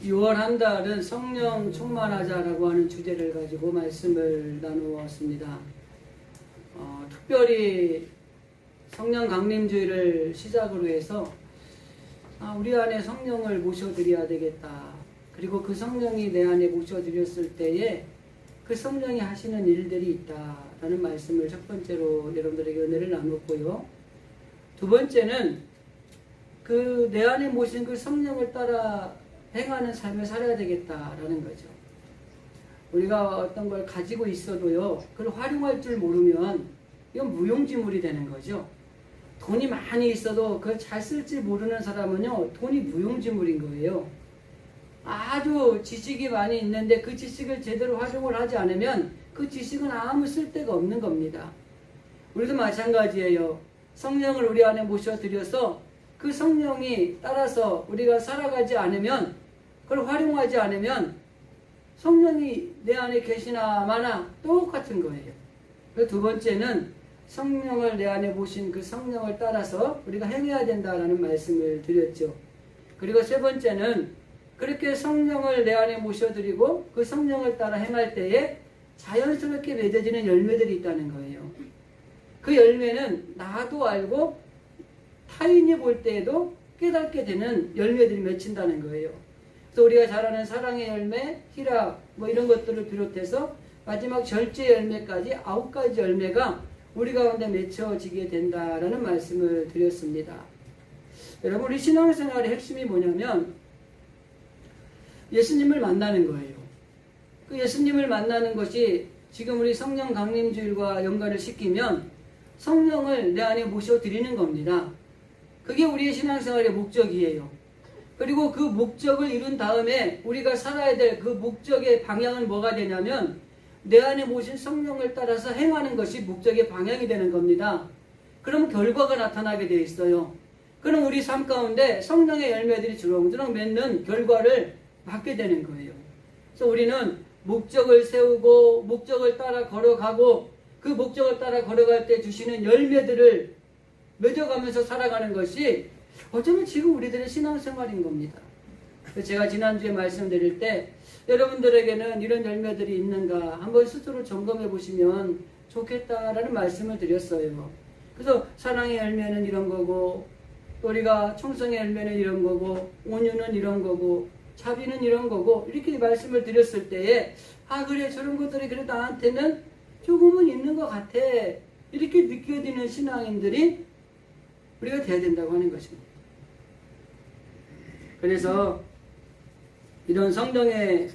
6월 한 달은 성령 충만하자라고 하는 주제를 가지고 말씀을 나누었습니다. 특별히 성령 강림주의를 시작으로 해서 우리 안에 성령을 모셔드려야 되겠다. 그리고 그 성령이 내 안에 모셔드렸을 때에 그 성령이 하시는 일들이 있다라는 말씀을 첫 번째로 여러분들에게 은혜를 나눴고요. 두 번째는 그 내 안에 모신 그 성령을 따라 행하는 삶을 살아야 되겠다라는 거죠. 우리가 어떤 걸 가지고 있어도요, 그걸 활용할 줄 모르면 이건 무용지물이 되는 거죠. 돈이 많이 있어도 그걸 잘 쓸 줄 모르는 사람은요, 돈이 무용지물인 거예요. 아주 지식이 많이 있는데 그 지식을 제대로 활용을 하지 않으면 그 지식은 아무 쓸데가 없는 겁니다. 우리도 마찬가지예요. 성령을 우리 안에 모셔드려서 그 성령이 따라서 우리가 살아가지 않으면, 그걸 활용하지 않으면 성령이 내 안에 계시나 마나 똑같은 거예요. 그리고 두 번째는 성령을 내 안에 모신 그 성령을 따라서 우리가 행해야 된다라는 말씀을 드렸죠. 그리고 세 번째는 그렇게 성령을 내 안에 모셔드리고 그 성령을 따라 행할 때에 자연스럽게 맺어지는 열매들이 있다는 거예요. 그 열매는 나도 알고 타인이 볼 때에도 깨닫게 되는 열매들이 맺힌다는 거예요. 그래서 우리가 잘 아는 사랑의 열매, 희락 이런 것들을 비롯해서 마지막 절제 열매까지 9가지 열매가 우리 가운데 맺혀지게 된다라는 말씀을 드렸습니다. 여러분, 우리 신앙생활의 핵심이 뭐냐면 예수님을 만나는 거예요. 그 예수님을 만나는 것이 지금 우리 성령 강림주일과 연관을 시키면 성령을 내 안에 모셔드리는 겁니다. 그게 우리의 신앙생활의 목적이에요. 그리고 그 목적을 이룬 다음에 우리가 살아야 될 그 목적의 방향은 뭐가 되냐면 내 안에 모신 성령을 따라서 행하는 것이 목적의 방향이 되는 겁니다. 그럼 결과가 나타나게 되어 있어요. 그럼 우리 삶 가운데 성령의 열매들이 주렁주렁 맺는 결과를 받게 되는 거예요. 그래서 우리는 목적을 세우고 목적을 따라 걸어가고 그 목적을 따라 걸어갈 때 주시는 열매들을 맺어가면서 살아가는 것이 어쩌면 지금 우리들의 신앙생활인 겁니다. 제가 지난주에 말씀드릴 때 여러분들에게는 이런 열매들이 있는가 한번 스스로 점검해 보시면 좋겠다라는 말씀을 드렸어요. 그래서 사랑의 열매는 이런 거고, 또 우리가 청성의 열매는 이런 거고, 온유는 이런 거고, 자비는 이런 거고, 이렇게 말씀을 드렸을 때에 그래, 저런 것들이 그래 나한테는 조금은 있는 것 같아, 이렇게 느껴지는 신앙인들이 우리가 돼야 된다고 하는 것입니다. 그래서 이런 성령의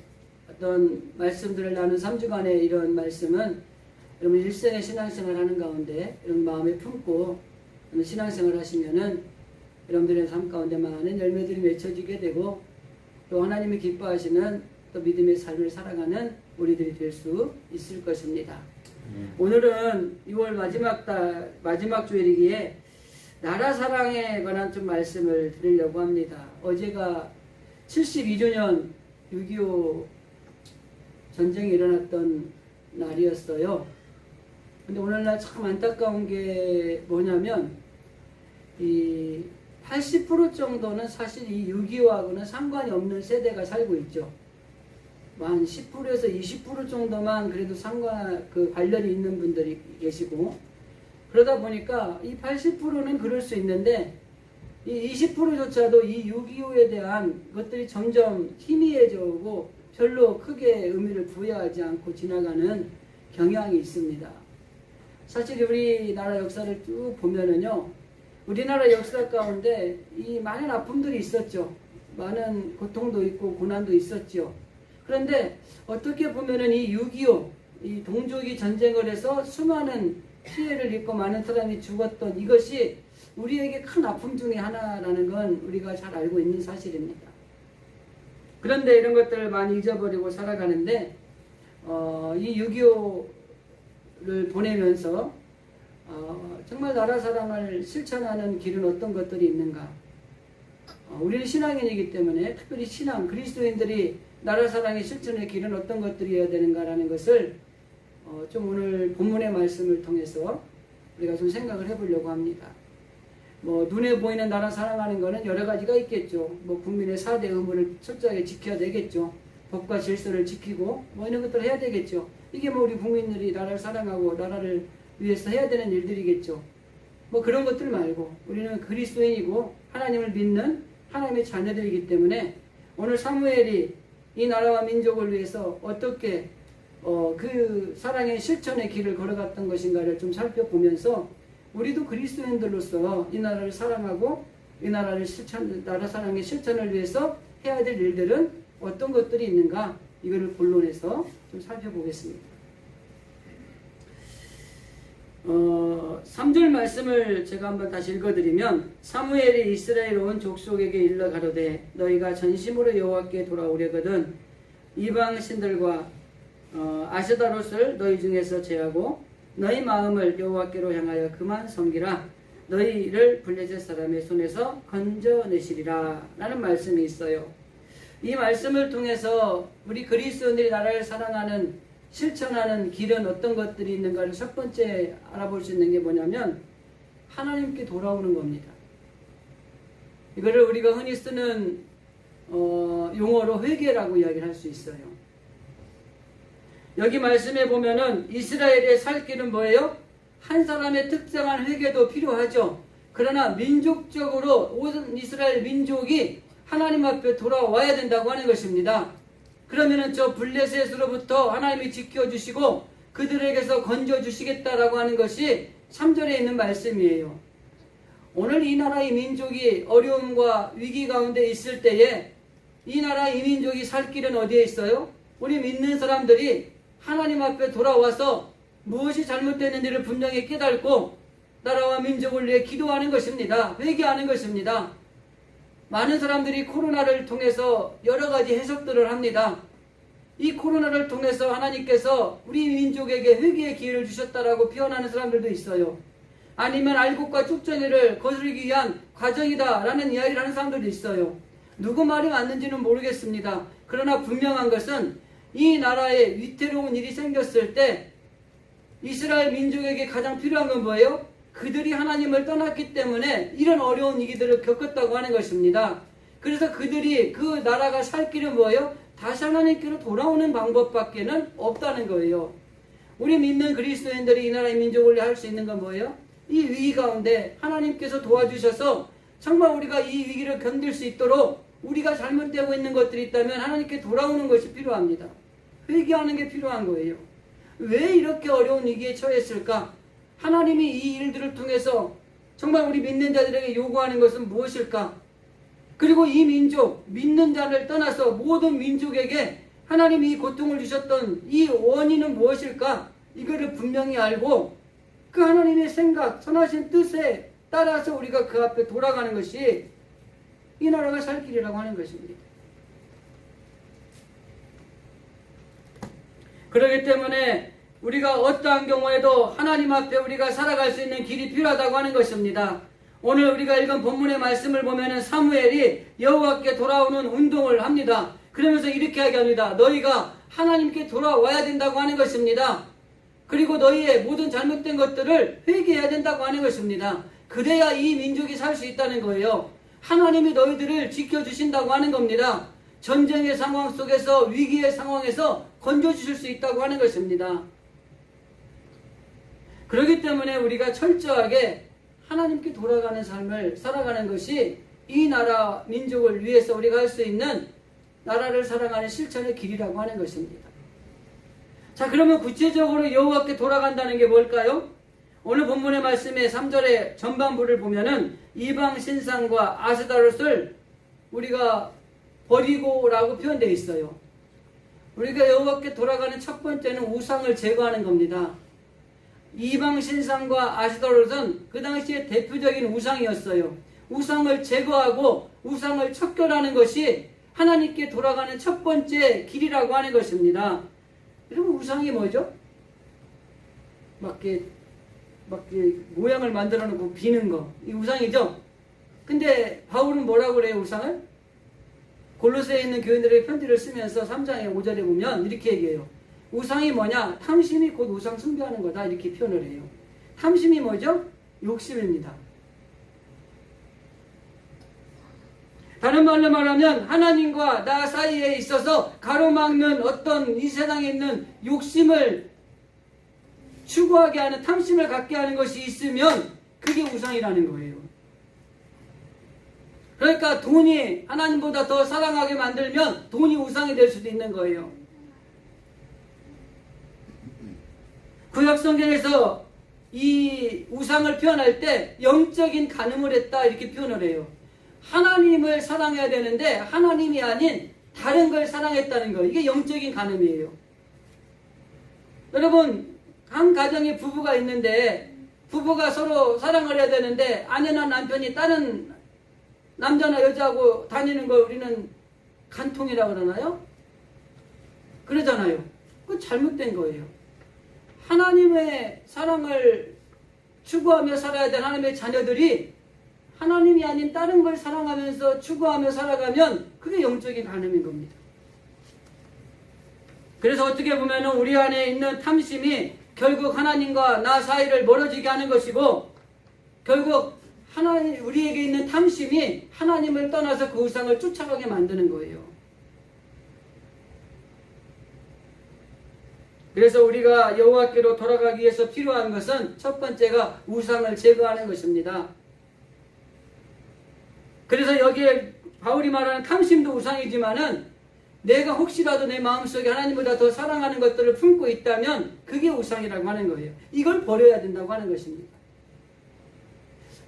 어떤 말씀들을 나눈 3주간의 이런 말씀은 여러분 일생의 신앙생활 하는 가운데 이런 마음에 품고 신앙생활 하시면은 여러분들의 삶 가운데 많은 열매들이 맺혀지게 되고 또 하나님이 기뻐하시는 또 믿음의 삶을 살아가는 우리들이 될 수 있을 것입니다. 오늘은 6월 마지막 주일이기에 나라 사랑에 관한 좀 말씀을 드리려고 합니다. 어제가 72주년 6.25 전쟁이 일어났던 날이었어요. 근데 오늘날 참 안타까운 게 뭐냐면 이 80% 정도는 사실 이 6.25하고는 상관이 없는 세대가 살고 있죠. 한 10%에서 20% 정도만 그래도 관련이 있는 분들이 계시고, 그러다 보니까 이 80%는 그럴 수 있는데 이 20%조차도 이 6.25에 대한 것들이 점점 희미해져 오고 별로 크게 의미를 부여하지 않고 지나가는 경향이 있습니다. 사실 우리나라 역사를 쭉 보면은요, 우리나라 역사 가운데 이 많은 아픔들이 있었죠. 많은 고통도 있고 고난도 있었죠. 그런데 어떻게 보면은 이 6.25, 이 동족이 전쟁을 해서 수많은 피해를 입고 많은 사람이 죽었던 이것이 우리에게 큰 아픔 중에 하나라는 건 우리가 잘 알고 있는 사실입니다. 그런데 이런 것들을 많이 잊어버리고 살아가는데 이 6.25를 보내면서 정말 나라 사랑을 실천하는 길은 어떤 것들이 있는가? 우리는 신앙인이기 때문에 특별히 그리스도인들이 나라 사랑의 실천의 길은 어떤 것들이어야 되는가라는 것을 좀 오늘 본문의 말씀을 통해서 우리가 좀 생각을 해보려고 합니다. 뭐 눈에 보이는 나라 사랑하는 거는 여러 가지가 있겠죠. 뭐 국민의 4대 의무를 철저하게 지켜야 되겠죠. 법과 질서를 지키고 뭐 이런 것들을 해야 되겠죠. 이게 뭐 우리 국민들이 나라를 사랑하고 나라를 위해서 해야 되는 일들이겠죠. 뭐 그런 것들 말고 우리는 그리스도인이고 하나님을 믿는 하나님의 자녀들이기 때문에 오늘 사무엘이 이 나라와 민족을 위해서 어떻게 그 사랑의 실천의 길을 걸어갔던 것인가를 좀 살펴보면서 우리도 그리스도인들로서 이 나라를 사랑하고 이 나라를 나라 사랑의 실천을 위해서 해야 될 일들은 어떤 것들이 있는가, 이거를 본론에서 좀 살펴보겠습니다. 3절 말씀을 제가 한번 다시 읽어드리면, 사무엘이 이스라엘 온 족속에게 일러 가로되 너희가 전심으로 여호와께 돌아오려거든 이방 신들과 아세다롯을 너희 중에서 제하고 너희 마음을 여호와께로 향하여 그만 섬기라. 너희를 블레셋 사람의 손에서 건져내시리라 라는 말씀이 있어요. 이 말씀을 통해서 우리 그리스도인들이 나라를 사랑하는 실천하는 길은 어떤 것들이 있는가를 첫 번째 알아볼 수 있는 게 뭐냐면 하나님께 돌아오는 겁니다. 이거를 우리가 흔히 쓰는 용어로 회개라고 이야기를 할 수 있어요. 여기 말씀에 보면은 이스라엘의 살 길은 뭐예요? 한 사람의 특정한 회개도 필요하죠. 그러나 민족적으로 온 이스라엘 민족이 하나님 앞에 돌아와야 된다고 하는 것입니다. 그러면은 저 블레셋으로부터 하나님이 지켜주시고 그들에게서 건져주시겠다라고 하는 것이 3절에 있는 말씀이에요. 오늘 이 나라의 민족이 어려움과 위기 가운데 있을 때에 이 나라의 민족이 살 길은 어디에 있어요? 우리 믿는 사람들이 하나님 앞에 돌아와서 무엇이 잘못됐는지를 분명히 깨닫고 나라와 민족을 위해 기도하는 것입니다. 회개하는 것입니다. 많은 사람들이 코로나를 통해서 여러 가지 해석들을 합니다. 이 코로나를 통해서 하나님께서 우리 민족에게 회개의 기회를 주셨다라고 표현하는 사람들도 있어요. 아니면 알곡과 쭉정이를 거스르기 위한 과정이다라는 이야기를 하는 사람들도 있어요. 누구 말이 맞는지는 모르겠습니다. 그러나 분명한 것은 이 나라에 위태로운 일이 생겼을 때 이스라엘 민족에게 가장 필요한 건 뭐예요? 그들이 하나님을 떠났기 때문에 이런 어려운 위기들을 겪었다고 하는 것입니다. 그래서 그들이 그 나라가 살 길은 뭐예요? 다시 하나님께로 돌아오는 방법밖에는 없다는 거예요. 우리 믿는 그리스도인들이 이 나라의 민족을 위해 할 수 있는 건 뭐예요? 이 위기 가운데 하나님께서 도와주셔서 정말 우리가 이 위기를 견딜 수 있도록 우리가 잘못되고 있는 것들이 있다면 하나님께 돌아오는 것이 필요합니다. 회개하는 게 필요한 거예요. 왜 이렇게 어려운 위기에 처했을까? 하나님이 이 일들을 통해서 정말 우리 믿는 자들에게 요구하는 것은 무엇일까? 그리고 이 민족, 믿는 자를 떠나서 모든 민족에게 하나님이 이 고통을 주셨던 이 원인은 무엇일까? 이거를 분명히 알고 그 하나님의 생각, 선하신 뜻에 따라서 우리가 그 앞에 돌아가는 것이 이 나라가 살 길이라고 하는 것입니다. 그렇기 때문에 우리가 어떠한 경우에도 하나님 앞에 우리가 살아갈 수 있는 길이 필요하다고 하는 것입니다. 오늘 우리가 읽은 본문의 말씀을 보면은 사무엘이 여호와께 돌아오는 운동을 합니다. 그러면서 이렇게 이야기합니다. 너희가 하나님께 돌아와야 된다고 하는 것입니다. 그리고 너희의 모든 잘못된 것들을 회개해야 된다고 하는 것입니다. 그래야 이 민족이 살 수 있다는 거예요. 하나님이 너희들을 지켜주신다고 하는 겁니다. 전쟁의 상황 속에서 위기의 상황에서 건져주실 수 있다고 하는 것입니다. 그렇기 때문에 우리가 철저하게 하나님께 돌아가는 삶을 살아가는 것이 이 나라 민족을 위해서 우리가 할 수 있는 나라를 사랑하는 실천의 길이라고 하는 것입니다. 자, 그러면 구체적으로 여호와께 돌아간다는 게 뭘까요? 오늘 본문의 말씀의 3절의 전반부를 보면은 이방 신상과 아스다롯을 우리가 버리고라고 표현되어 있어요. 우리가 여호와께 돌아가는 첫 번째는 우상을 제거하는 겁니다. 이방 신상과 아스다롯은 그 당시에 대표적인 우상이었어요. 우상을 제거하고 우상을 척결하는 것이 하나님께 돌아가는 첫 번째 길이라고 하는 것입니다. 여러분, 우상이 뭐죠? 막 모양을 만들어 놓고 비는 거, 이 우상이죠? 근데 바울은 뭐라고 그래요, 우상을? 골로새에 있는 교인들에게 편지를 쓰면서 3장의 5절에 보면 이렇게 얘기해요. 우상이 뭐냐? 탐심이 곧 우상 숭배하는 거다, 이렇게 표현을 해요. 탐심이 뭐죠? 욕심입니다. 다른 말로 말하면 하나님과 나 사이에 있어서 가로막는 어떤 이 세상에 있는 욕심을 추구하게 하는, 탐심을 갖게 하는 것이 있으면 그게 우상이라는 거예요. 그러니까 돈이 하나님보다 더 사랑하게 만들면 돈이 우상이 될 수도 있는 거예요. 구약성경에서 이 우상을 표현할 때 영적인 간음을 했다 이렇게 표현을 해요. 하나님을 사랑해야 되는데 하나님이 아닌 다른 걸 사랑했다는 거예요. 이게 영적인 간음이에요. 여러분, 한 가정에 부부가 있는데 부부가 서로 사랑을 해야 되는데 아내나 남편이 다른 남자나 여자하고 다니는 걸 우리는 간통이라고 그러나요? 그러잖아요. 그건 잘못된 거예요. 하나님의 사랑을 추구하며 살아야 될 하나님의 자녀들이 하나님이 아닌 다른 걸 사랑하면서 추구하며 살아가면 그게 영적인 간음인 겁니다. 그래서 어떻게 보면 우리 안에 있는 탐심이 결국 하나님과 나 사이를 멀어지게 하는 것이고, 결국 우리에게 있는 탐심이 하나님을 떠나서 그 우상을 쫓아가게 만드는 거예요. 그래서 우리가 여호와께로 돌아가기 위해서 필요한 것은 첫 번째가 우상을 제거하는 것입니다. 그래서 여기에 바울이 말하는 탐심도 우상이지만은 내가 혹시라도 내 마음속에 하나님보다 더 사랑하는 것들을 품고 있다면 그게 우상이라고 하는 거예요. 이걸 버려야 된다고 하는 것입니다.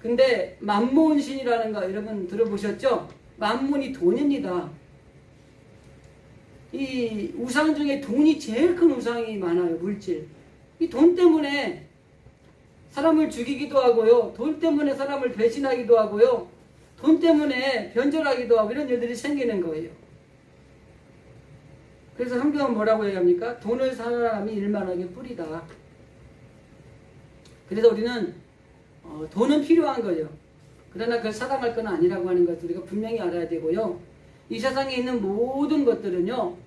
근데 만몬신이라는 거 여러분 들어보셨죠? 만몬이 돈입니다. 이 우상 중에 돈이 제일 큰 우상이 많아요. 물질. 이 돈 때문에 사람을 죽이기도 하고요. 돈 때문에 사람을 배신하기도 하고요. 돈 때문에 변절하기도 하고 이런 일들이 생기는 거예요. 그래서 성경은 뭐라고 얘기합니까? 돈을 사랑함이 일만하게 뿌리다. 그래서 우리는 돈은 필요한 거예요. 그러나 그걸 사랑할 건 아니라고 하는 것을 우리가 분명히 알아야 되고요. 이 세상에 있는 모든 것들은요,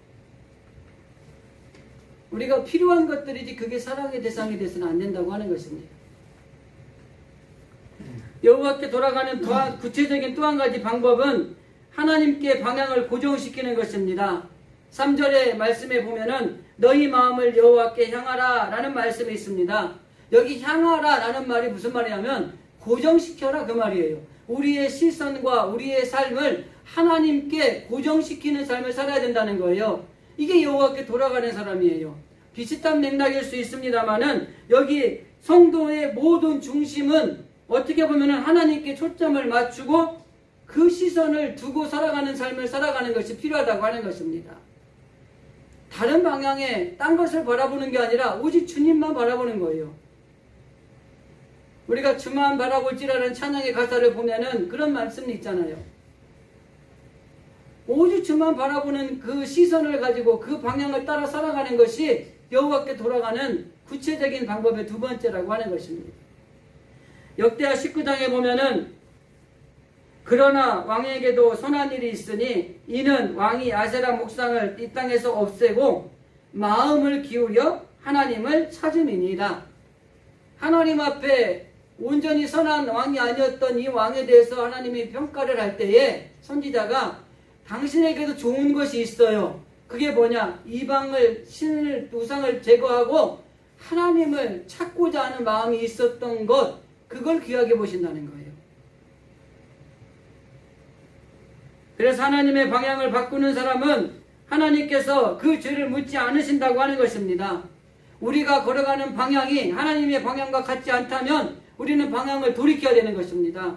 우리가 필요한 것들이지 그게 사랑의 대상이 돼서는 안 된다고 하는 것입니다. 여호와께 돌아가는 구체적인 또 한 가지 방법은 하나님께 방향을 고정시키는 것입니다. 3절의 말씀에 보면은 너희 마음을 여호와께 향하라 라는 말씀이 있습니다. 여기 향하라 라는 말이 무슨 말이냐면 고정시켜라 그 말이에요. 우리의 시선과 우리의 삶을 하나님께 고정시키는 삶을 살아야 된다는 거예요. 이게 여호와께 돌아가는 사람이에요. 비슷한 맥락일 수 있습니다만은 여기 성도의 모든 중심은 어떻게 보면 하나님께 초점을 맞추고 그 시선을 두고 살아가는 삶을 살아가는 것이 필요하다고 하는 것입니다. 다른 방향에 딴 것을 바라보는 게 아니라 오직 주님만 바라보는 거예요. 우리가 주만 바라볼지라는 찬양의 가사를 보면은 그런 말씀이 있잖아요. 오직 주만 바라보는 그 시선을 가지고 그 방향을 따라 살아가는 것이 여호와께 돌아가는 구체적인 방법의 두 번째라고 하는 것입니다. 역대하 19장에 보면은 그러나 왕에게도 선한 일이 있으니 이는 왕이 아세라 목상을 이 땅에서 없애고 마음을 기울여 하나님을 찾음이니라. 하나님 앞에 온전히 선한 왕이 아니었던 이 왕에 대해서 하나님이 평가를 할 때에 선지자가 당신에게도 좋은 것이 있어요. 그게 뭐냐? 이방을, 신을, 우상을 제거하고 하나님을 찾고자 하는 마음이 있었던 것, 그걸 귀하게 보신다는 거예요. 그래서 하나님의 방향을 바꾸는 사람은 하나님께서 그 죄를 묻지 않으신다고 하는 것입니다. 우리가 걸어가는 방향이 하나님의 방향과 같지 않다면 우리는 방향을 돌이켜야 되는 것입니다.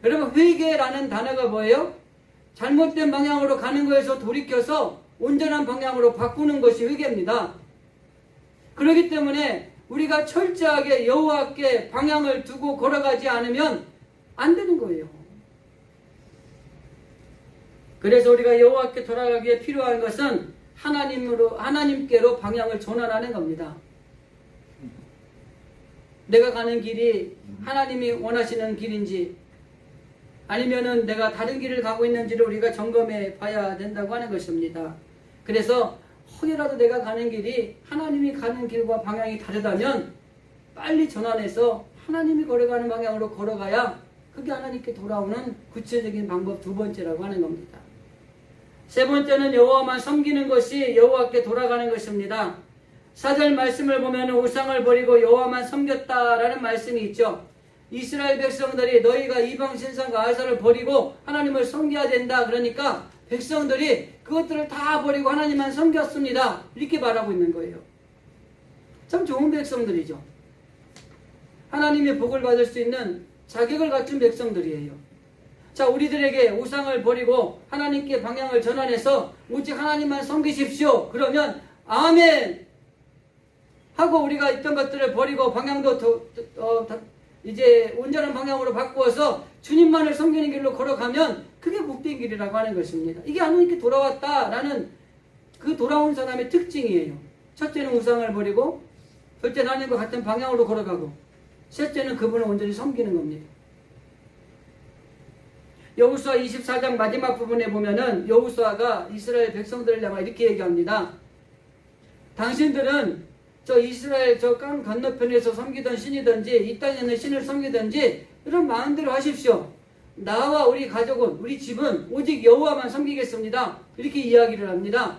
여러분, 회개라는 단어가 뭐예요? 잘못된 방향으로 가는 거에서 돌이켜서 온전한 방향으로 바꾸는 것이 회개입니다. 그렇기 때문에 우리가 철저하게 여호와께 방향을 두고 걸어가지 않으면 안 되는 거예요. 그래서 우리가 여호와께 돌아가기에 필요한 것은 하나님께로 방향을 전환하는 겁니다. 내가 가는 길이 하나님이 원하시는 길인지 아니면은 내가 다른 길을 가고 있는지를 우리가 점검해 봐야 된다고 하는 것입니다. 그래서 혹여라도 내가 가는 길이 하나님이 가는 길과 방향이 다르다면 빨리 전환해서 하나님이 걸어가는 방향으로 걸어가야 그게 하나님께 돌아오는 구체적인 방법 두 번째라고 하는 겁니다. 세 번째는 여호와만 섬기는 것이 여호와께 돌아가는 것입니다. 4절 말씀을 보면 우상을 버리고 여호와만 섬겼다라는 말씀이 있죠. 이스라엘 백성들이 너희가 이방 신상과 아사를 버리고 하나님을 섬겨야 된다. 그러니까 백성들이 그것들을 다 버리고 하나님만 섬겼습니다. 이렇게 말하고 있는 거예요. 참 좋은 백성들이죠. 하나님의 복을 받을 수 있는 자격을 갖춘 백성들이에요. 자, 우리들에게 우상을 버리고 하나님께 방향을 전환해서 오직 하나님만 섬기십시오. 그러면 아멘 하고 우리가 있던 것들을 버리고 방향도 이제 온전한 방향으로 바꾸어서 주님만을 섬기는 길로 걸어가면 그게 복된 길이라고 하는 것입니다. 이게 하나님께 돌아왔다라는 그 돌아온 사람의 특징이에요. 첫째는 우상을 버리고, 둘째는 하나님과 같은 방향으로 걸어가고, 셋째는 그분을 온전히 섬기는 겁니다. 여호수아 24장 마지막 부분에 보면은 여호수아가 이스라엘 백성들을 향해 이렇게 얘기합니다. 당신들은 저 이스라엘 저 강 건너편에서 섬기던 신이든지 이 땅에 있는 신을 섬기든지 이런 마음대로 하십시오. 나와 우리 가족은, 우리 집은 오직 여호와만 섬기겠습니다. 이렇게 이야기를 합니다.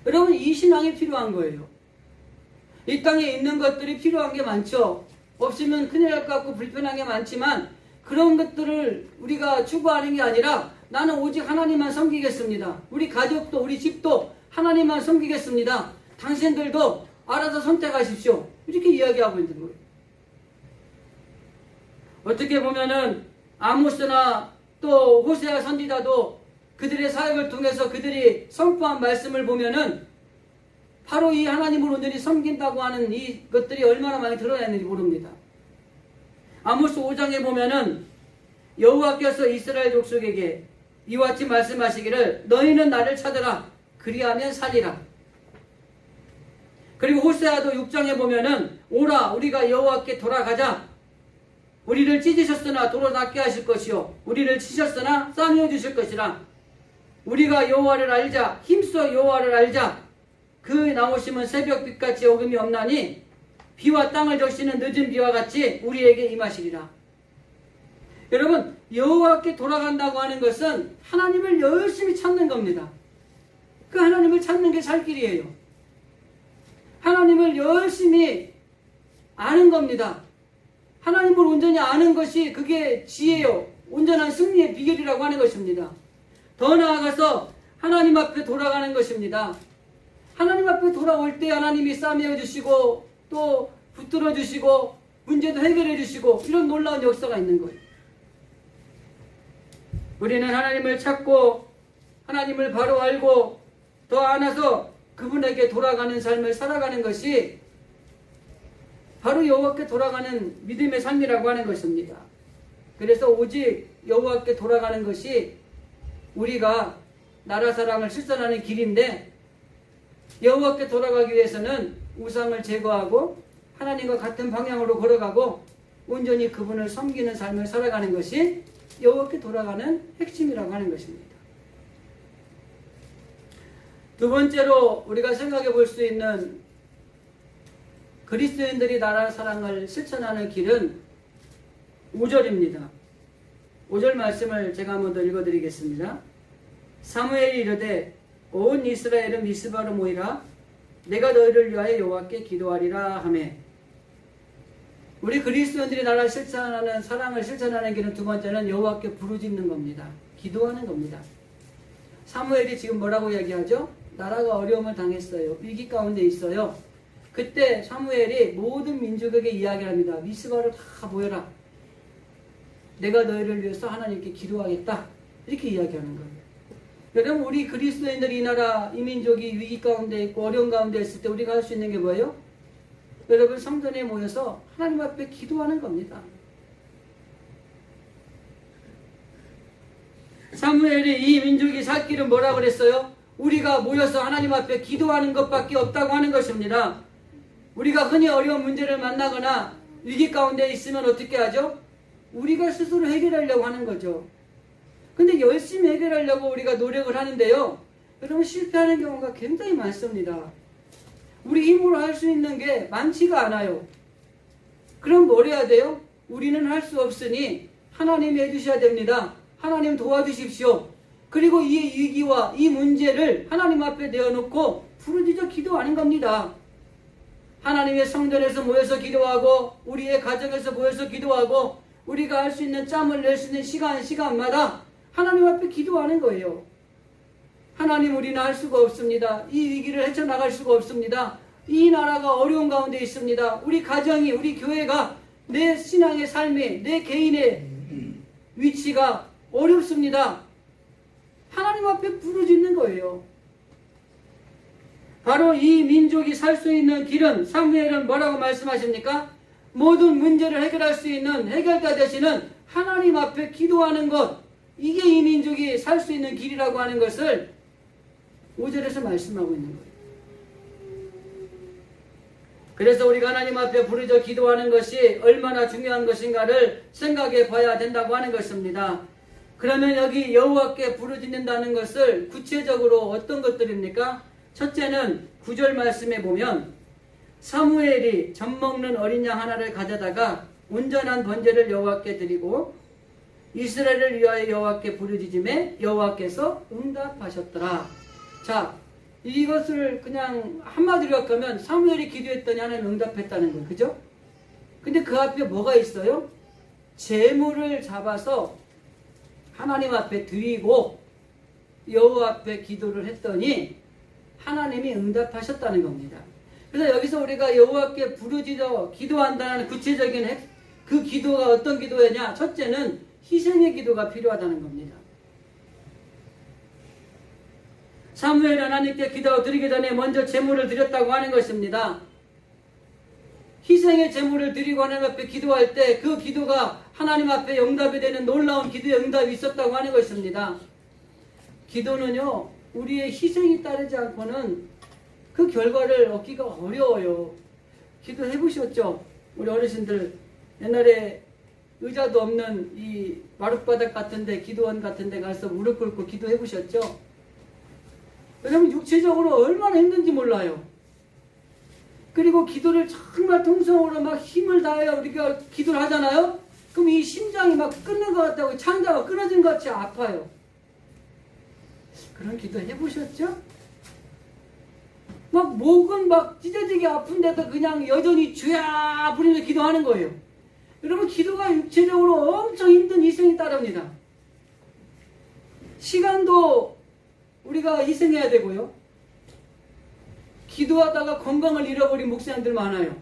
여러분, 이 신앙이 필요한 거예요. 이 땅에 있는 것들이 필요한 게 많죠. 없으면 큰일 날 것 같고 불편한 게 많지만 그런 것들을 우리가 추구하는 게 아니라 나는 오직 하나님만 섬기겠습니다. 우리 가족도 우리 집도 하나님만 섬기겠습니다. 당신들도 알아서 선택하십시오. 이렇게 이야기하고 있는 거예요. 어떻게 보면은 아모스나 또 호세아 선지자도 그들의 사역을 통해서 그들이 선포한 말씀을 보면은 바로 이 하나님을 온전히 섬긴다고 하는 이것들이 얼마나 많이 드러나는지 모릅니다. 아모스 5장에 보면은 여호와께서 이스라엘 족속에게 이와 같이 말씀하시기를 너희는 나를 찾으라 그리하면 살리라. 그리고 호세아도 6장에 보면은 오라 우리가 여호와께 돌아가자. 우리를 찢으셨으나 도로 낫게 하실 것이요 우리를 치셨으나 싸매어 주실 것이라. 우리가 여호와를 알자 힘써 여호와를 알자. 그 나오심은 새벽빛같이 어금이 없나니 비와 땅을 적시는 늦은 비와 같이 우리에게 임하시리라. 여러분, 여호와께 돌아간다고 하는 것은 하나님을 열심히 찾는 겁니다. 그 하나님을 찾는 게 살 길이에요. 하나님을 열심히 아는 겁니다. 하나님을 온전히 아는 것이 그게 지혜요. 온전한 승리의 비결이라고 하는 것입니다. 더 나아가서 하나님 앞에 돌아가는 것입니다. 하나님 앞에 돌아올 때 하나님이 싸매어 주시고 또 붙들어 주시고 문제도 해결해 주시고 이런 놀라운 역사가 있는 거예요. 우리는 하나님을 찾고 하나님을 바로 알고 더 안아서 그분에게 돌아가는 삶을 살아가는 것이 바로 여호와께 돌아가는 믿음의 삶이라고 하는 것입니다. 그래서 오직 여호와께 돌아가는 것이 우리가 나라 사랑을 실천하는 길인데 여호와께 돌아가기 위해서는 우상을 제거하고 하나님과 같은 방향으로 걸어가고 온전히 그분을 섬기는 삶을 살아가는 것이 여호와께 돌아가는 핵심이라고 하는 것입니다. 두 번째로 우리가 생각해 볼 수 있는 그리스도인들이 나라 사랑을 실천하는 길은 5절입니다. 5절 말씀을 제가 한번 더 읽어드리겠습니다. 사무엘이 이르되 온 이스라엘은 미스바로 모이라 내가 너희를 위하여 여호와께 기도하리라 하매. 우리 그리스도인들이 나라 실천하는 사랑을 실천하는 길은 두 번째는 여호와께 부르짖는 겁니다. 기도하는 겁니다. 사무엘이 지금 뭐라고 이야기하죠? 나라가 어려움을 당했어요. 위기 가운데 있어요. 그때 사무엘이 모든 민족에게 이야기합니다. 미스바로 다 모여라. 내가 너희를 위해서 하나님께 기도하겠다. 이렇게 이야기하는 거예요. 여러분, 우리 그리스도인들이 이 나라, 이 민족이 위기 가운데 있고 어려운 가운데 있을 때 우리가 할 수 있는 게 뭐예요? 여러분, 성전에 모여서 하나님 앞에 기도하는 겁니다. 사무엘이 이 민족이 살 길은 뭐라고 그랬어요? 우리가 모여서 하나님 앞에 기도하는 것밖에 없다고 하는 것입니다. 우리가 흔히 어려운 문제를 만나거나 위기 가운데 있으면 어떻게 하죠? 우리가 스스로 해결하려고 하는 거죠. 근데 열심히 해결하려고 우리가 노력을 하는데요. 여러분, 실패하는 경우가 굉장히 많습니다. 우리 힘으로 할 수 있는 게 많지가 않아요. 그럼 뭘 해야 돼요? 우리는 할 수 없으니 하나님이 해주셔야 됩니다. 하나님 도와주십시오. 그리고 이 위기와 이 문제를 하나님 앞에 내어놓고 부르짖어 기도하는 겁니다. 하나님의 성전에서 모여서 기도하고 우리의 가정에서 모여서 기도하고 우리가 할 수 있는 짬을 낼 수 있는 시간마다 하나님 앞에 기도하는 거예요. 하나님, 우리는 할 수가 없습니다. 이 위기를 헤쳐나갈 수가 없습니다. 이 나라가 어려운 가운데 있습니다. 우리 가정이, 우리 교회가, 내 신앙의 삶이, 내 개인의 위치가 어렵습니다. 하나님 앞에 부르짖는 거예요. 바로 이 민족이 살 수 있는 길은, 사무엘은 뭐라고 말씀하십니까? 모든 문제를 해결할 수 있는 해결자 되시는 하나님 앞에 기도하는 것, 이게 이 민족이 살 수 있는 길이라고 하는 것을 5절에서 말씀하고 있는 거예요. 그래서 우리가 하나님 앞에 부르짖어 기도하는 것이 얼마나 중요한 것인가를 생각해 봐야 된다고 하는 것입니다. 그러면 여기 여호와께 부르짖는다는 것을 구체적으로 어떤 것들입니까? 첫째는 9절 말씀에 보면 사무엘이 젖먹는 어린 양 하나를 가져다가 온전한 번제를 여호와께 드리고 이스라엘을 위하여 여호와께 부르짖음에 여호와께서 응답하셨더라. 자, 이것을 그냥 한마디로 하면 사무엘이 기도했더니 하나님 응답했다는 거예요. 그죠? 근데 그 앞에 뭐가 있어요? 제물을 잡아서 하나님 앞에 드리고 여호와 앞에 기도를 했더니 하나님이 응답하셨다는 겁니다. 그래서 여기서 우리가 여호와께 부르짖어 기도한다는 구체적인 그 기도가 어떤 기도냐? 첫째는 희생의 기도가 필요하다는 겁니다. 사무엘이 하나님께 기도 드리기 전에 먼저 제물을 드렸다고 하는 것입니다. 희생의 제물을 드리고 하나님 앞에 기도할 때 그 기도가 하나님 앞에 응답이 되는 놀라운 기도의 응답이 있었다고 하는 것입니다. 기도는요, 우리의 희생이 따르지 않고는 그 결과를 얻기가 어려워요. 기도해 보셨죠? 우리 어르신들 옛날에 의자도 없는 이 마룻바닥 같은데, 기도원 같은데 가서 무릎 꿇고 기도해 보셨죠? 왜냐면 육체적으로 얼마나 힘든지 몰라요. 그리고 기도를 정말 통성으로 막 힘을 다해야 우리가 기도를 하잖아요. 그럼 이 심장이 막 끊는 것 같다고, 창자가 끊어진 것 같이 아파요. 그런 기도 해보셨죠? 막 목은 막 찢어지게 아픈데도 그냥 여전히 주야 부리면서 기도하는 거예요. 여러분, 기도가 육체적으로 엄청 힘든 희생이 따릅니다. 시간도 우리가 희생해야 되고요. 기도하다가 건강을 잃어버린 목사님들 많아요.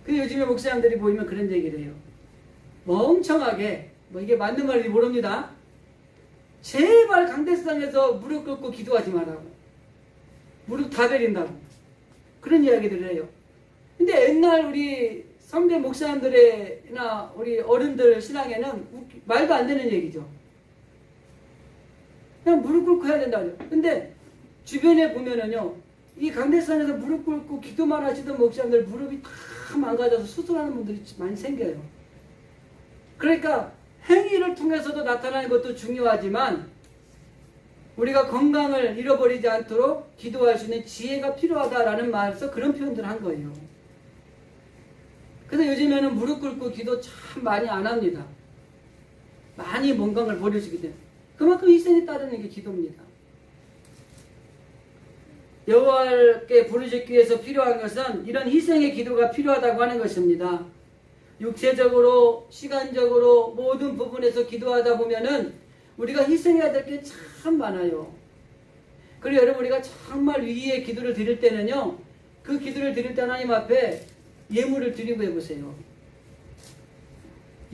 근데 요즘에 목사님들이 보이면 그런 얘기를 해요. 멍청하게, 뭐 이게 맞는 말인지 모릅니다. 제발 강대상에서 무릎 꿇고 기도하지 말라고. 무릎 다 베린다고. 그런 이야기들을 해요. 근데 옛날 우리 선배 목사님들이나 우리 어른들 신앙에는 말도 안 되는 얘기죠. 그냥 무릎 꿇고 해야 된다죠. 근데 주변에 보면은요, 이 강대산에서 무릎 꿇고 기도만 하시던 목사님들 무릎이 다 망가져서 수술하는 분들이 많이 생겨요. 그러니까 행위를 통해서도 나타나는 것도 중요하지만 우리가 건강을 잃어버리지 않도록 기도할 수 있는 지혜가 필요하다라는 말에서 그런 표현들을 한 거예요. 그래서 요즘에는 무릎 꿇고 기도 참 많이 안 합니다. 많이 건강을 버려주기 때문에. 그만큼 희생이 따르는 게 기도입니다. 여호와께 부르짖기 위해서 필요한 것은 이런 희생의 기도가 필요하다고 하는 것입니다. 육체적으로, 시간적으로 모든 부분에서 기도하다 보면은 우리가 희생해야 될 게 참 많아요. 그리고 여러분, 우리가 정말 위기의 기도를 드릴 때는요, 그 기도를 드릴 때 하나님 앞에 예물을 드리고 해보세요.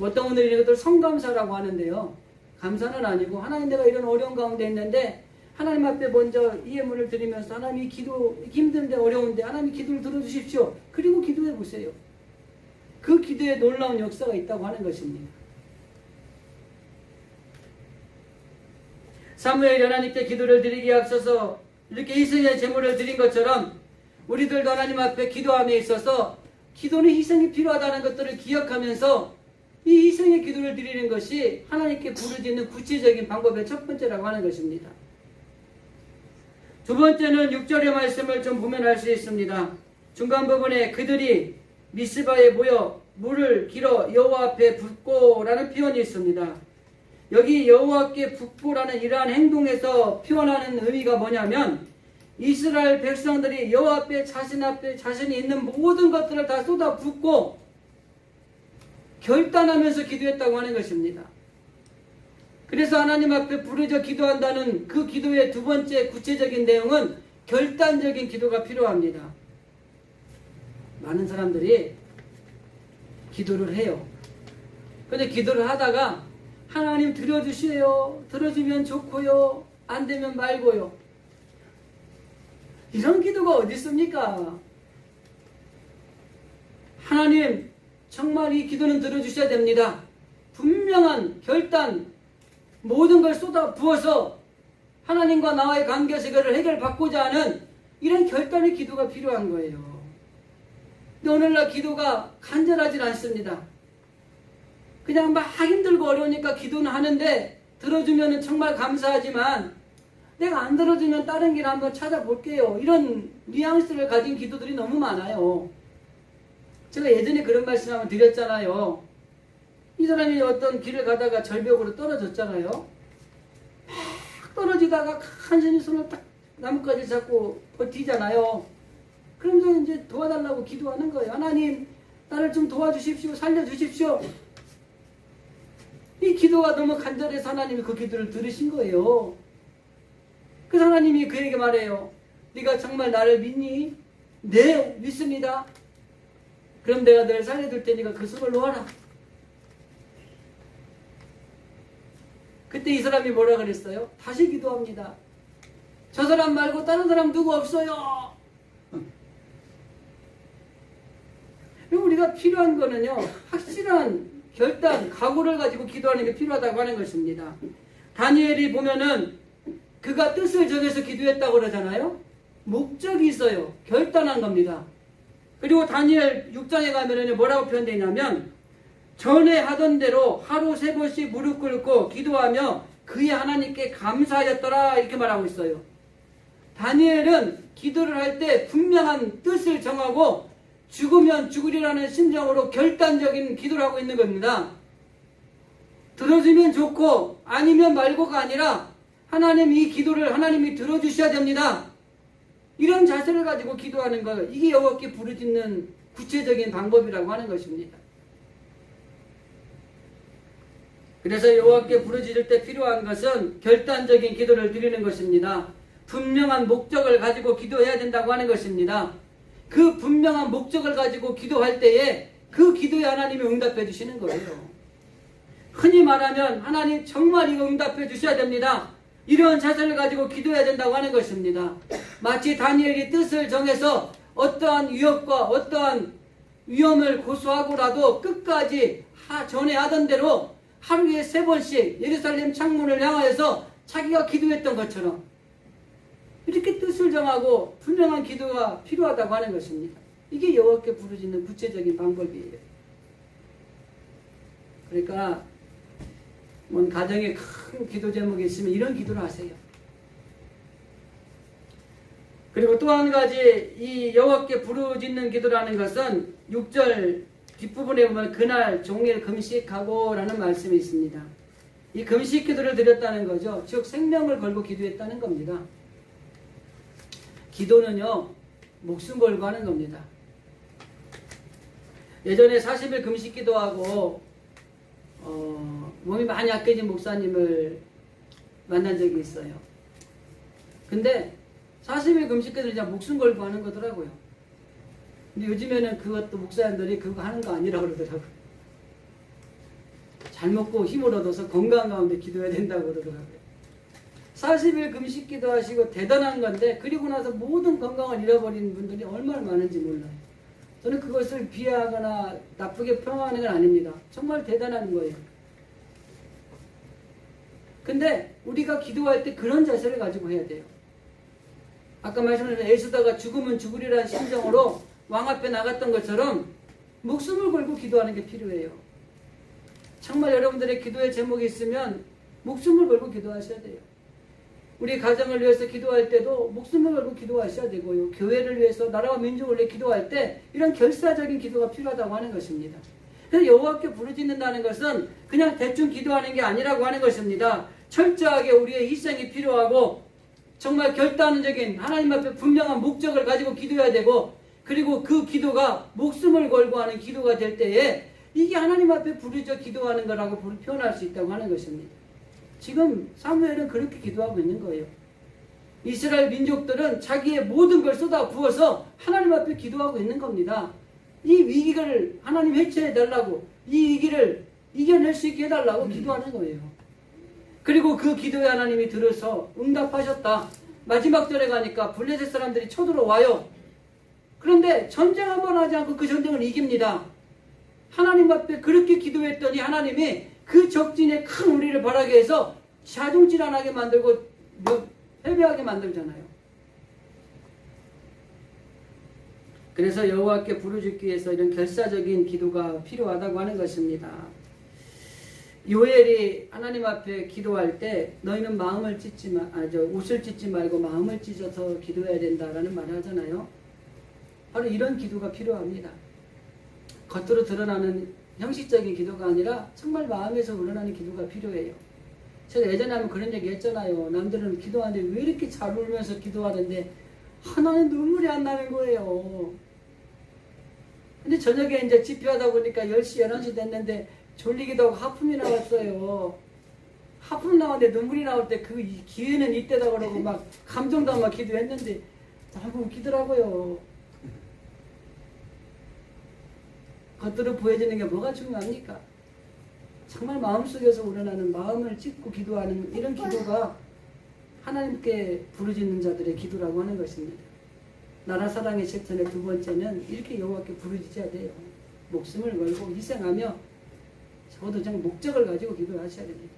어떤 분들이 이런 것들 성감사라고 하는데요, 감사는 아니고 하나님, 내가 이런 어려운 가운데 있는데 하나님 앞에 먼저 이 예물을 드리면서 하나님이 기도, 힘든데 어려운데 하나님이 기도를 들어주십시오. 그리고 기도해 보세요. 그 기도에 놀라운 역사가 있다고 하는 것입니다. 사무엘이 하나님께 기도를 드리기에 앞서서 이렇게 희생의 제물을 드린 것처럼 우리들도 하나님 앞에 기도함에 있어서 기도는 희생이 필요하다는 것들을 기억하면서 이 희생의 기도를 드리는 것이 하나님께 부르짖는 구체적인 방법의 첫 번째라고 하는 것입니다. 두 번째는 6절의 말씀을 좀 보면 알 수 있습니다. 중간 부분에 그들이 미스바에 모여 물을 길어 여호와 앞에 붓고라는 표현이 있습니다. 여기 여호와께 붓고라는 이러한 행동에서 표현하는 의미가 뭐냐면 이스라엘 백성들이 여호와 앞에 자신이 있는 모든 것들을 다 쏟아 붓고 결단하면서 기도했다고 하는 것입니다. 그래서 하나님 앞에 부르짖어 기도한다는 그 기도의 두 번째 구체적인 내용은 결단적인 기도가 필요합니다. 많은 사람들이 기도를 해요. 근데 기도를 하다가 하나님 들어주세요. 들어주면 좋고요. 안 되면 말고요. 이런 기도가 어디 있습니까? 하나님 정말 이 기도는 들어주셔야 됩니다. 분명한 결단, 모든 걸 쏟아 부어서 하나님과 나와의 관계세계를 해결받고자 하는 이런 결단의 기도가 필요한 거예요. 근데 오늘날 기도가 간절하지 않습니다. 그냥 막 힘들고 어려우니까 기도는 하는데 들어주면 정말 감사하지만 내가 안 들어주면 다른 길 한번 찾아볼게요. 이런 뉘앙스를 가진 기도들이 너무 많아요. 제가 예전에 그런 말씀 한번 드렸잖아요. 이 사람이 어떤 길을 가다가 절벽으로 떨어졌잖아요. 막 떨어지다가 간신히 손을 딱 나뭇가지 잡고 버티잖아요. 그러면서 이제 도와달라고 기도하는 거예요. 하나님 나를 좀 도와주십시오. 살려주십시오. 이 기도가 너무 간절해서 하나님이 그 기도를 들으신 거예요. 그래서 하나님이 그에게 말해요. 네가 정말 나를 믿니? 네, 믿습니다. 그럼 내가 너를 살려줄 테니까 그 손을 놓아라. 그때 이 사람이 뭐라 그랬어요? 다시 기도합니다. 저 사람 말고 다른 사람 누구 없어요? 그럼 우리가 필요한 거는요, 확실한 결단, 각오를 가지고 기도하는 게 필요하다고 하는 것입니다. 다니엘이 보면은 그가 뜻을 정해서 기도했다고 그러잖아요. 목적이 있어요. 결단한 겁니다. 그리고 다니엘 6장에 가면은 뭐라고 표현되어 있냐면 전에 하던 대로 하루 3번씩 무릎 꿇고 기도하며 그의 하나님께 감사하였더라 이렇게 말하고 있어요. 다니엘은 기도를 할 때 분명한 뜻을 정하고 죽으면 죽으리라는 심정으로 결단적인 기도를 하고 있는 겁니다. 들어주면 좋고 아니면 말고가 아니라 하나님 이 기도를 하나님이 들어주셔야 됩니다. 이런 자세를 가지고 기도하는 것, 이게 여호와께 부르짖는 구체적인 방법이라고 하는 것입니다. 그래서 여호와께 부르짖을 때 필요한 것은 결단적인 기도를 드리는 것입니다. 분명한 목적을 가지고 기도해야 된다고 하는 것입니다. 그 분명한 목적을 가지고 기도할 때에 그 기도에 하나님이 응답해 주시는 거예요. 흔히 말하면 하나님 정말 이거 응답해 주셔야 됩니다. 이런 자세를 가지고 기도해야 된다고 하는 것입니다. 마치 다니엘이 뜻을 정해서 어떠한 위협과 어떠한 위험을 고수하고라도 끝까지 전에 하던 대로 하루에 3번씩 예루살렘 창문을 향하여서 자기가 기도했던 것처럼 이렇게 뜻을 정하고 분명한 기도가 필요하다고 하는 것입니다. 이게 여호와께 부르짖는 구체적인 방법이에요. 그러니까 뭔 가정에 큰 기도 제목이 있으면 이런 기도를 하세요. 그리고 또 한 가지 이 여호와께 부르짖는 기도라는 것은 6절 뒷부분에 보면 그날 종일 금식하고 라는 말씀이 있습니다. 이 금식 기도를 드렸다는 거죠. 즉 생명을 걸고 기도했다는 겁니다. 기도는요 목숨 걸고 하는 겁니다. 예전에 40일 금식 기도하고 몸이 많이 약해진 목사님을 만난 적이 있어요. 근데 40일 금식 기도는 진짜 목숨 걸고 하는 거더라고요. 근데 요즘에는 그것도 목사님들이 그거 하는 거 아니라고 그러더라고요. 잘 먹고 힘을 얻어서 건강 가운데 기도해야 된다고 그러더라고요. 40일 금식 기도하시고 대단한 건데 그리고 나서 모든 건강을 잃어버린 분들이 얼마나 많은지 몰라요. 저는 그것을 비하하거나 나쁘게 평하는 건 아닙니다. 정말 대단한 거예요. 근데 우리가 기도할 때 그런 자세를 가지고 해야 돼요. 아까 말씀드린 에스더가 죽으면 죽으리라는 심정으로 왕 앞에 나갔던 것처럼 목숨을 걸고 기도하는 게 필요해요. 정말 여러분들의 기도의 제목이 있으면 목숨을 걸고 기도하셔야 돼요. 우리 가정을 위해서 기도할 때도 목숨을 걸고 기도하셔야 되고요. 교회를 위해서 나라와 민족을 위해 기도할 때 이런 결사적인 기도가 필요하다고 하는 것입니다. 그래서 여호와께 부르짖는다는 것은 그냥 대충 기도하는 게 아니라고 하는 것입니다. 철저하게 우리의 희생이 필요하고 정말 결단적인 하나님 앞에 분명한 목적을 가지고 기도해야 되고, 그리고 그 기도가 목숨을 걸고 하는 기도가 될 때에 이게 하나님 앞에 부르짖어 기도하는 거라고 표현할 수 있다고 하는 것입니다. 지금 사무엘은 그렇게 기도하고 있는 거예요. 이스라엘 민족들은 자기의 모든 걸 쏟아 부어서 하나님 앞에 기도하고 있는 겁니다. 이 위기를 하나님 해체해 달라고, 이 위기를 이겨낼 수 있게 해달라고 기도하는 거예요. 그리고 그 기도에 하나님이 들어서 응답하셨다. 마지막 절에 가니까 블레셋 사람들이 쳐들어와요. 그런데 전쟁 한번 하지 않고 그 전쟁을 이깁니다. 하나님 앞에 그렇게 기도했더니 하나님이 그 적진에 큰 우리를 바라게 해서 자중질환하게 만들고 패배하게 만들잖아요. 그래서 여호와께 부르짖기 위해서 이런 결사적인 기도가 필요하다고 하는 것입니다. 요엘이 하나님 앞에 기도할 때 너희는 마음을 옷을 찢지 말고 마음을 찢어서 기도해야 된다라는 말을 하잖아요. 바로 이런 기도가 필요합니다. 겉으로 드러나는 형식적인 기도가 아니라 정말 마음에서 우러나는 기도가 필요해요. 제가 예전에 한번 그런 얘기 했잖아요. 남들은 기도하는데 왜 이렇게 잘 울면서 기도하는데 하나는 눈물이 안 나는 거예요. 근데 저녁에 이제 집회하다 보니까 10시, 11시 됐는데 졸리기도 하고 하품이 나왔어요. 하품 나왔는데 눈물이 나올 때 그 기회는 이때다 그러고 막 감정도 막 기도했는데 너무 웃기더라고요. 겉으로 보여지는 게 뭐가 중요합니까? 정말 마음속에서 우러나는 마음을 찢고 기도하는 이런 기도가 하나님께 부르짖는 자들의 기도라고 하는 것입니다. 나라 사랑의 실천의 두 번째는 이렇게 여호와께 부르짖어야 돼요. 목숨을 걸고 희생하며 적어도 좀 목적을 가지고 기도하셔야 됩니다.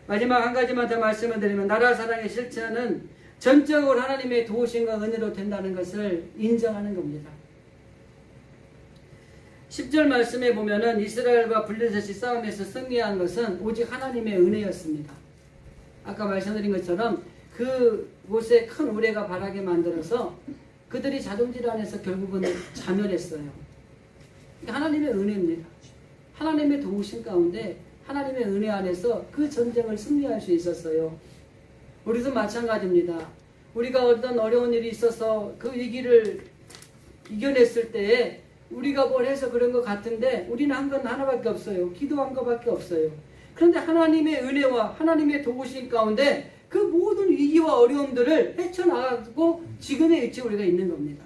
마지막 한 가지만 더 말씀을 드리면 나라 사랑의 실천은 전적으로 하나님의 도우심과 은혜로 된다는 것을 인정하는 겁니다. 10절 말씀에 보면은 이스라엘과 블레셋이 싸움에서 승리한 것은 오직 하나님의 은혜였습니다. 아까 말씀드린 것처럼 그곳에 큰 우레가 바라게 만들어서 그들이 자동질환에서 결국은 자멸했어요. 하나님의 은혜입니다. 하나님의 도우심 가운데 하나님의 은혜 안에서 그 전쟁을 승리할 수 있었어요. 우리도 마찬가지입니다. 우리가 어떤 어려운 일이 있어서 그 위기를 이겨냈을 때에 우리가 뭘 해서 그런 것 같은데 우리는 한 건 하나밖에 없어요. 기도한 것밖에 없어요. 그런데 하나님의 은혜와 하나님의 도우심 가운데 그 모든 위기와 어려움들을 헤쳐나가고 지금의 위치에 우리가 있는 겁니다.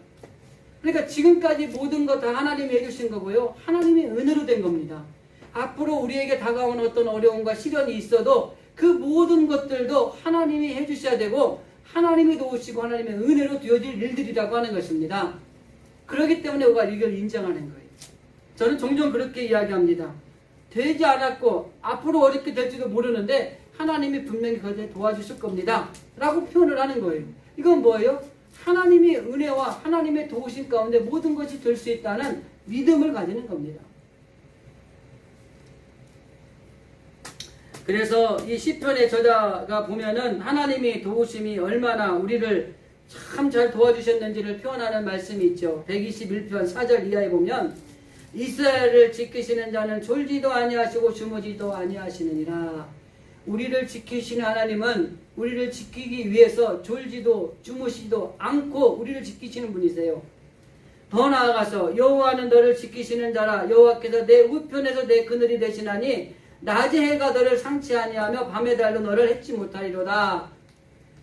그러니까 지금까지 모든 것 다 하나님이 해주신 거고요. 하나님의 은혜로 된 겁니다. 앞으로 우리에게 다가오는 어떤 어려움과 시련이 있어도 그 모든 것들도 하나님이 해주셔야 되고 하나님이 도우시고 하나님의 은혜로 되어질 일들이라고 하는 것입니다. 그렇기 때문에 우리가 이걸 인정하는 거예요. 저는 종종 그렇게 이야기합니다. 되지 않았고 앞으로 어렵게 될지도 모르는데 하나님이 분명히 그걸 도와주실 겁니다. 라고 표현을 하는 거예요. 이건 뭐예요? 하나님의 은혜와 하나님의 도우심 가운데 모든 것이 될 수 있다는 믿음을 가지는 겁니다. 그래서 이 시편의 저자가 보면은 하나님의 도우심이 얼마나 우리를 참 잘 도와주셨는지를 표현하는 말씀이 있죠. 121편 4절 이하에 보면 이스라엘을 지키시는 자는 졸지도 아니하시고 주무지도 아니하시느니라. 우리를 지키시는 하나님은 우리를 지키기 위해서 졸지도 주무시지도 않고 우리를 지키시는 분이세요. 더 나아가서 여호와는 너를 지키시는 자라. 여호와께서 내 우편에서 내 그늘이 되시나니 낮에 해가 너를 상치 아니하며 밤에 달도 너를 해치 못하리로다.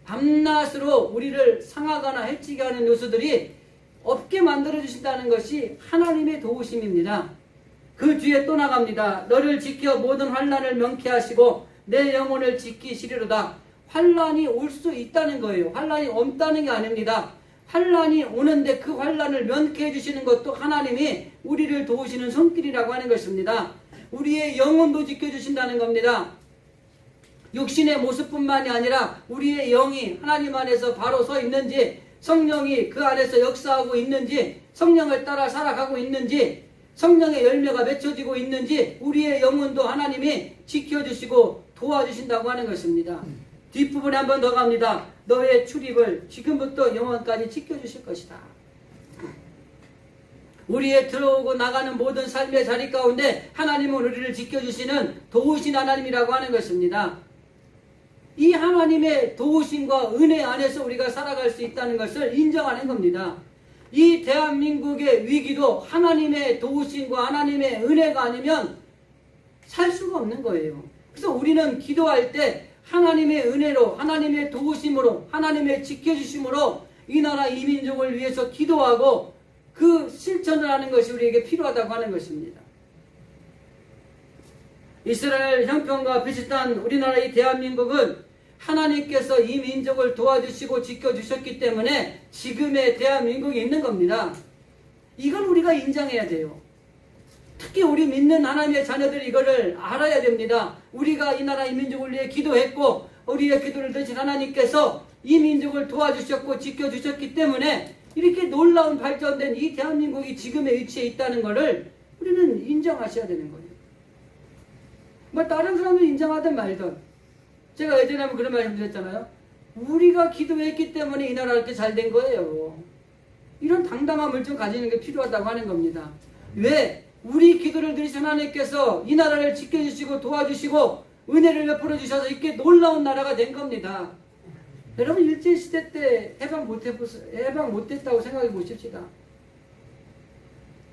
밤낮으로 우리를 상하거나 해치게 하는 요소들이 없게 만들어주신다는 것이 하나님의 도우심입니다. 그 뒤에 또 나갑니다. 너를 지켜 모든 환난을 명쾌하시고 내 영혼을 지키시리로다. 환난이 올 수 있다는 거예요. 환난이 없다는 게 아닙니다. 환난이 오는데 그 환난을 면케해 주시는 것도 하나님이 우리를 도우시는 손길이라고 하는 것입니다. 우리의 영혼도 지켜주신다는 겁니다. 육신의 모습뿐만이 아니라 우리의 영이 하나님 안에서 바로 서 있는지, 성령이 그 안에서 역사하고 있는지, 성령을 따라 살아가고 있는지, 성령의 열매가 맺혀지고 있는지 우리의 영혼도 하나님이 지켜주시고 도와주신다고 하는 것입니다. 뒷부분에 한 번 더 갑니다. 너의 출입을 지금부터 영원까지 지켜주실 것이다. 우리의 들어오고 나가는 모든 삶의 자리 가운데 하나님은 우리를 지켜주시는 도우신 하나님이라고 하는 것입니다. 이 하나님의 도우심과 은혜 안에서 우리가 살아갈 수 있다는 것을 인정하는 겁니다. 이 대한민국의 위기도 하나님의 도우심과 하나님의 은혜가 아니면 살 수가 없는 거예요. 그래서 우리는 기도할 때 하나님의 은혜로, 하나님의 도우심으로, 하나님의 지켜주심으로 이 나라 이 민족을 위해서 기도하고 그 실천을 하는 것이 우리에게 필요하다고 하는 것입니다. 이스라엘 형편과 비슷한 우리나라 이 대한민국은 하나님께서 이 민족을 도와주시고 지켜주셨기 때문에 지금의 대한민국이 있는 겁니다. 이걸 우리가 인정해야 돼요. 특히 우리 믿는 하나님의 자녀들이 이거를 알아야 됩니다. 우리가 이 나라 이 민족을 위해 기도했고 우리의 기도를 들으신 하나님께서 이 민족을 도와주셨고 지켜주셨기 때문에 이렇게 놀라운 발전된 이 대한민국이 지금의 위치에 있다는 것을 우리는 인정하셔야 되는 거예요. 뭐 다른 사람들 인정하든 말든 제가 예전에 한번 그런 말씀 드렸잖아요. 우리가 기도했기 때문에 이 나라가 이렇게 잘 된 거예요. 이런 당당함을 좀 가지는 게 필요하다고 하는 겁니다. 왜? 우리 기도를 들으신 하나님께서 이 나라를 지켜주시고 도와주시고 은혜를 베풀어 주셔서 이렇게 놀라운 나라가 된 겁니다. 여러분 일제시대 때 해방 못했다고 생각해 보십시다.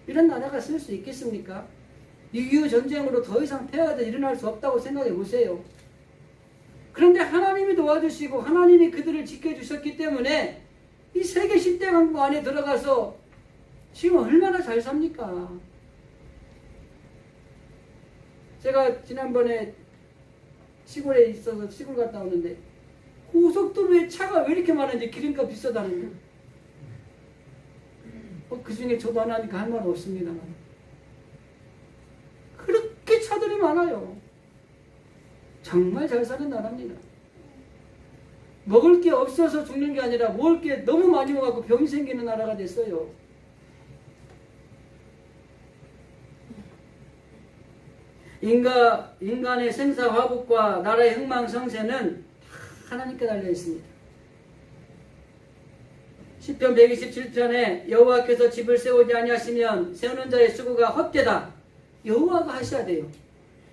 이런 나라가 쓸 수 있겠습니까? 6.25 전쟁으로 더 이상 폐해가 일어날 수 없다고 생각해 보세요. 그런데 하나님이 도와주시고 하나님이 그들을 지켜주셨기 때문에 이 세계 10대 강국 안에 들어가서 지금 얼마나 잘 삽니까? 제가 지난번에 시골에 있어서 시골 갔다 오는데 고속도로에 차가 왜 이렇게 많은지 기름값 비싸다는 거. 그 중에 저도 하나니까 할 말은 없습니다만 그렇게 차들이 많아요. 정말 잘 사는 나라입니다. 먹을 게 없어서 죽는 게 아니라 먹을 게 너무 많이 먹어서 병이 생기는 나라가 됐어요. 인간의 생사화복과 나라의 흥망성쇠는 하나님께 달려 있습니다. 시편 127편에 여호와께서 집을 세우지 아니하시면 세우는 자의 수고가 헛되다. 여호와가 하셔야 돼요.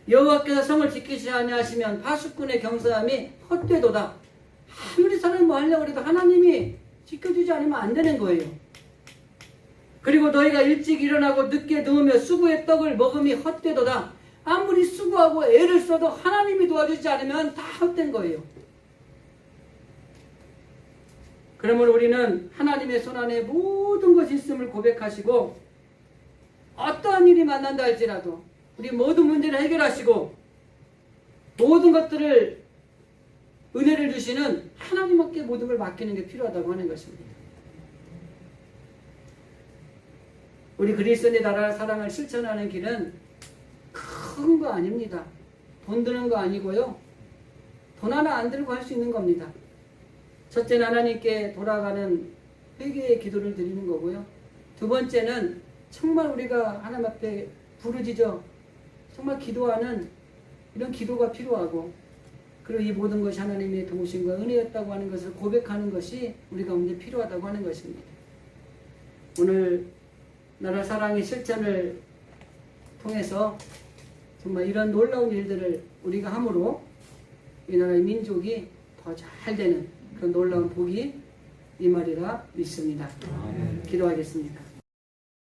여호와께서 성을 지키지 아니하시면 파수꾼의 경사함이 헛되도다. 아무리 사람이 뭐 하려고 해도 하나님이 지켜주지 않으면 안 되는 거예요. 그리고 너희가 일찍 일어나고 늦게 누우며 수고의 떡을 먹음이 헛되도다. 아무리 수고하고 애를 써도 하나님이 도와주지 않으면 다 헛된 거예요. 그러므로 우리는 하나님의 손안에 모든 것이 있음을 고백하시고 어떠한 일이 만난다 할지라도 우리 모든 문제를 해결하시고 모든 것들을 은혜를 주시는 하나님께 모든 걸 맡기는 게 필요하다고 하는 것입니다. 우리 그리스도의 나라 사랑을 실천하는 길은 큰 거 아닙니다. 돈 드는 거 아니고요. 돈 하나 안 들고 할 수 있는 겁니다. 첫째는 하나님께 돌아가는 회개의 기도를 드리는 거고요. 두 번째는 정말 우리가 하나님 앞에 부르짖어 정말 기도하는 이런 기도가 필요하고 그리고 이 모든 것이 하나님의 도우심과 은혜였다고 하는 것을 고백하는 것이 우리 가운데 필요하다고 하는 것입니다. 오늘 나라 사랑의 실천을 통해서 정말 이런 놀라운 일들을 우리가 함으로 이 나라의 민족이 더 잘 되는 그런 놀라운 복이 임하리라 믿습니다. 기도하겠습니다.